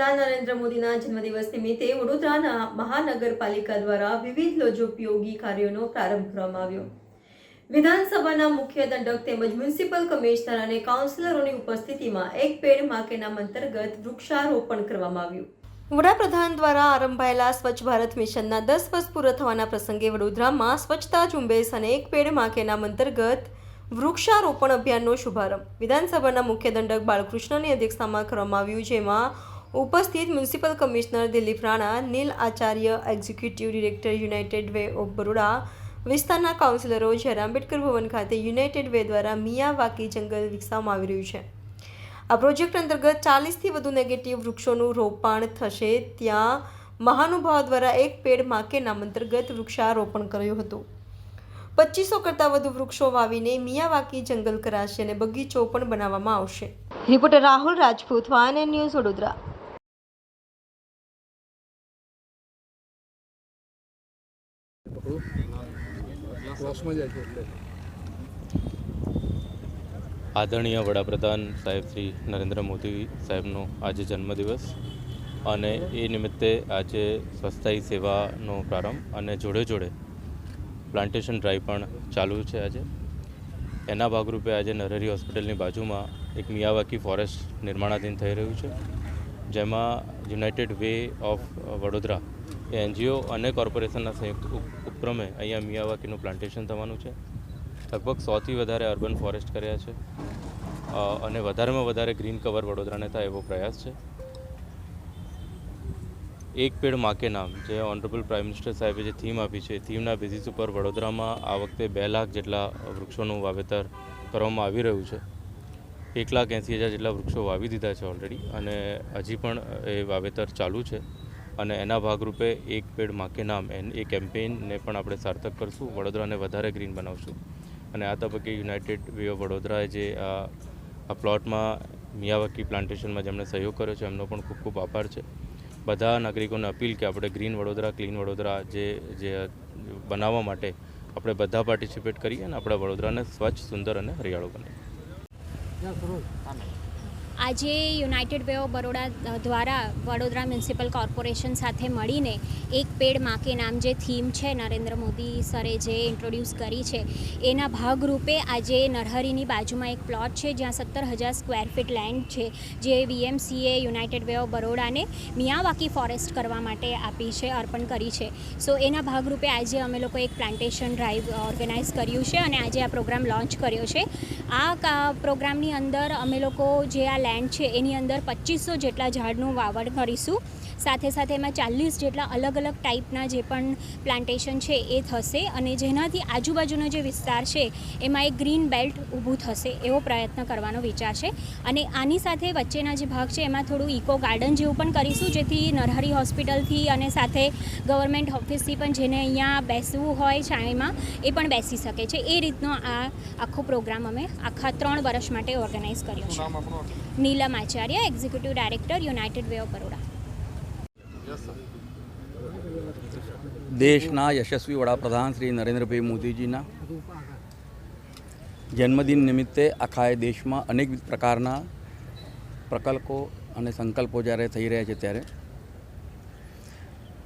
વડાપ્રધાન નરેન્દ્ર મોદીના જન્મદિવસ નિમિત્તે વડોદરા મહાનગરપાલિકા દ્વારા વિવિધ લોકોપયોગી કાર્યોનો પ્રારંભ કરવામાં આવ્યો. વિધાનસભાના મુખ્ય દંડક તેમજ મ્યુનિસિપલ કમિશનર અને કાઉન્સિલરોની ઉપસ્થિતિમાં એક પેડ માં કે નામ અંતર્ગત વૃક્ષારોપણ કરવામાં આવ્યું. વડાપ્રધાન દ્વારા આરંભાયેલા સ્વચ્છ ભારત મિશનના 10 વર્ષ પૂરા થવાના પ્રસંગે વડોદરામાં સ્વચ્છતા ઝુંબેશ અને એક પેડ માં કે નામ અંતર્ગત વૃક્ષારોપણ અભિયાનનો શુભારંભ વિધાનસભાના મુખ્ય દંડક બાલકૃષ્ણની અધ્યક્ષતામાં કરવામાં આવ્યું, જેમાં ઉપસ્થિત municipal commissioner Dilip Rana, Neel Acharya, executive director United Way of Baroda, વિસ્તારના કાઉન્સિલરો, જ્યારે આંબેડકર ભવન ખાતે યુનાઇટેડ વે દ્વારા મિયાવાકી જંગલ વિકસાવવામાં આવી રહ્યું છે. આ પ્રોજેક્ટ અંતર્ગત 40થી વધુ નેગેટિવ વૃક્ષોનું રોપણ થશે. ત્યાં મહાનુભાવો દ્વારા એક પેડ માં કે નામ અંતર્ગત વૃક્ષારોપણ કર્યું હતું. 2500 કરતાં વધુ વૃક્ષો વાવીને મિયાવાકી જંગલ કરાશે અને બગીચો પણ બનાવવામાં આવશે. Reporter Rahul Rajput, YNN news, Vadodara. આદરણીય વડાપ્રધાન સાહેબ શ્રી નરેન્દ્ર મોદી સાહેબનો આજે જન્મદિવસ અને એ નિમિત્તે આજે સ્વચ્છતા હી સેવાનો પ્રારંભ અને જોડે જોડે પ્લાન્ટેશન ડ્રાઈવ પણ ચાલુ છે. આજે એના ભાગરૂપે આજે નરહરી હોસ્પિટલની બાજુમાં એક મિયાવાકી ફોરેસ્ટ નિર્માણાધીન થઈ રહ્યું છે, જેમાં United Way of Vadodara A NGO અને કોર્પોરેશનના સંયુક્ત ઉપક્રમે અહીંયા મિયાવાકીનું પ્લાન્ટેશન થવાનું છે. લગભગ 100થી વધારે અર્બન ફોરેસ્ટ કર્યા છે અને વધારેમાં વધારે ગ્રીન કવર વડોદરાને થાય એવો પ્રયાસ છે. એક પેડ માં કે નામ જે ઓનરેબલ પ્રાઇમ મિનિસ્ટર સાહેબે જે થીમ આપી છે, થીમના બેઝિસ ઉપર વડોદરામાં આ વખતે 2 લાખ જેટલા વૃક્ષોનું વાવેતર કરવામાં આવી રહ્યું છે. 1,80,000 જેટલા વૃક્ષો વાવી દીધા છે ઓલરેડી અને હજી પણ એ વાવેતર ચાલુ છે. અને એના ભાગરૂપે એક પેડ માં કે નામ એ કેમ્પેઇનને પણ આપણે સાર્થક કરશું, વડોદરાને વધારે ગ્રીન બનાવશું. અને આ તબક્કે યુનાઇટેડ વે ઓફ વડોદરાએ જે આ પ્લોટમાં મિયાવાકી પ્લાન્ટેશનમાં જેમણે સહયોગ કર્યો છે એમનો પણ ખૂબ ખૂબ આભાર છે. બધા નાગરિકોને અપીલ કે આપણે ગ્રીન વડોદરા, ક્લીન વડોદરા જે બનાવવા માટે આપણે બધા પાર્ટિસિપેટ કરીએ અને આપણા વડોદરાને સ્વચ્છ, સુંદર અને હરિયાળો બનાવીએ. આજે યુનાઇટેડ વે ઓફ બરોડા દ્વારા વડોદરા મ્યુનિસિપલ કોર્પોરેશન સાથે મળીને એક પેડ માં કે નામ જે થીમ છે નરેન્દ્ર મોદી સરે જે ઇન્ટ્રોડ્યુસ કરી છે, એના ભાગરૂપે આજે નરહરીની બાજુમાં એક પ્લોટ છે જ્યાં 17,000 સ્ક્વેર ફીટ લેન્ડ છે, જે વીએમસીએ યુનાઇટેડ વે ઓફ બરોડાને મિયાવાકી ફોરેસ્ટ કરવા માટે આપી છે, અર્પણ કરી છે. સો એના ભાગરૂપે આજે અમે લોકો એક પ્લાન્ટેશન ડ્રાઈવ ઓર્ગેનાઇઝ કર્યું છે અને આજે આ પ્રોગ્રામ લોન્ચ કર્યો છે. આ પ્રોગ્રામની અંદર અમે લોકો જે આ લેન્ડ છે એની અંદર 2500 જેટલા ઝાડનું વાવડ કરીશું. સાથે સાથે એમાં 40 જેટલા અલગ અલગ ટાઈપના જે પણ પ્લાન્ટેશન છે એ થશે અને જેનાથી આજુબાજુનો જે વિસ્તાર છે એમાં એક ગ્રીન બેલ્ટ ઊભું થશે એવો પ્રયત્ન કરવાનો વિચાર છે. અને આની સાથે વચ્ચેના જે ભાગ છે એમાં થોડું ઇકો ગાર્ડન જેવું પણ કરીશું, જેથી નરહરી હોસ્પિટલથી અને સાથે ગવર્મેન્ટ ઓફિસથી પણ જેને અહીંયા બેસવું હોય છાંયમાં એ પણ બેસી શકે છે. એ રીતનો આ આખો પ્રોગ્રામ અમે આખા 3 વર્ષ માટે ઓર્ગેનાઇઝ કર્યો છે. નીલમ Acharya, executive director, United Way of Baroda. દેશના યશસ્વી વડાપ્રધાન શ્રી નરેન્દ્રભાઈ મોદીજીના જન્મદિન નિમિત્તે આખા દેશમાં અનેક પ્રકારના પ્રકલ્પો અને સંકલ્પો જ્યારે થઈ રહ્યા છે, ત્યારે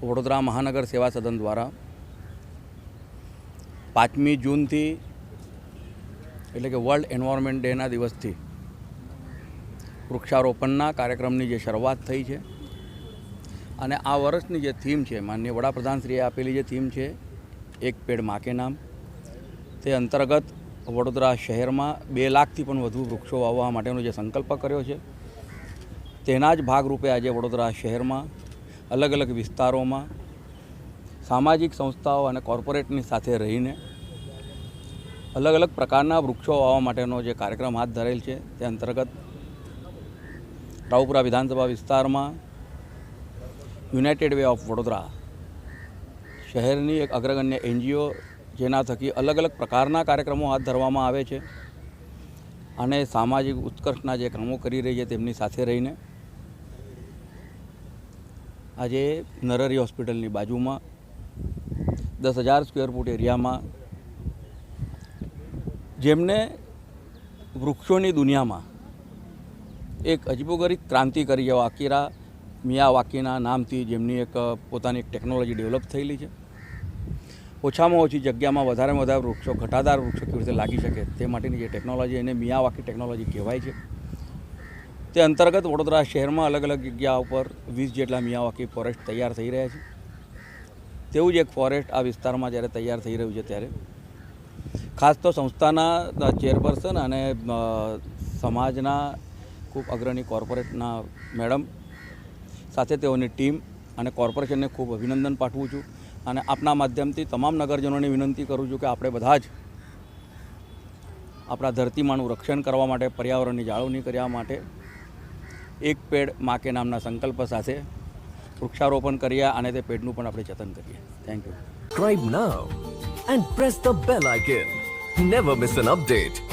વડોદરા મહાનગર સેવા સદન દ્વારા 5મી જૂનથી એટલે કે વર્લ્ડ એન્વાયરમેન્ટ ડેના દિવસથી વૃક્ષારોપણના કાર્યક્રમની જે શરૂઆત થઈ છે અને આ વર્ષની જે થીમ છે, માનનીય વડાપ્રધાનશ્રીએ આપેલી જે થીમ છે એક પેડ માં કે નામ, તે અંતર્ગત વડોદરા શહેરમાં 2 લાખથી પણ વધુ વૃક્ષો વાવવા માટેનો જે સંકલ્પ કર્યો છે, તેના જ ભાગરૂપે આજે વડોદરા શહેરમાં અલગ અલગ વિસ્તારોમાં સામાજિક સંસ્થાઓ અને કોર્પોરેટની સાથે રહીને અલગ અલગ પ્રકારના વૃક્ષો વાવવા માટેનો જે કાર્યક્રમ હાથ ધરેલ છે, તે અંતર્ગત રાવપુરા વિધાનસભા વિસ્તારમાં યુનાઇટેડ વે ઓફ વડોદરા શહેરની એક અગ્રગણ્ય એનજીઓ, જેના થકી અલગ અલગ પ્રકારના કાર્યક્રમો હાથ ધરવામાં આવે છે અને સામાજિક ઉત્કર્ષના જે કામો કરી રહી છે તેમની સાથે રહીને આજે નરહરી હોસ્પિટલની બાજુમાં 10,000 સ્ક્વેર ફૂટ એરિયામાં જેમને વૃક્ષોની દુનિયામાં એક અજીબોગરીબ ક્રાંતિ કરી, એવા અકીરા મિયાવાકીના નામથી જેમની એક પોતાની એક ટેકનોલોજી ડેવલપ થયેલી છે. ઓછામાં ઓછી જગ્યામાં વધારેમાં વધારે વૃક્ષો, ઘટાદાર વૃક્ષો કેવી રીતે લાગી શકે તે માટેની જે ટેકનોલોજી એને મિયાવાકી ટેકનોલોજી કહેવાય છે. તે અંતર્ગત વડોદરા શહેરમાં અલગ અલગ જગ્યા ઉપર 20 જેટલા મિયાવાકી ફોરેસ્ટ તૈયાર થઈ રહ્યા છે. તેવું જ એક ફોરેસ્ટ આ વિસ્તારમાં જ્યારે તૈયાર થઈ રહ્યું છે ત્યારે ખાસ તો સંસ્થાના ચેરપર્સન અને સમાજના ખૂબ અગ્રણી કોર્પોરેટના મેડમ સાથે તેઓની ટીમ અને કોર્પોરેશનને ખૂબ અભિનંદન પાઠવું છું. અને આપના માધ્યમથી તમામ નગરજનોને વિનંતી કરું છું કે આપણે બધા જ આપણા ધરતીમાનું રક્ષણ કરવા માટે, પર્યાવરણની જાળવણી કરવા માટે એક પેડ માં કે નામના સંકલ્પ સાથે વૃક્ષારોપણ કરીએ અને તે પેડનું પણ આપણે જતન કરીએ. Thank you. Subscribe now and press the bell icon. Never miss an update.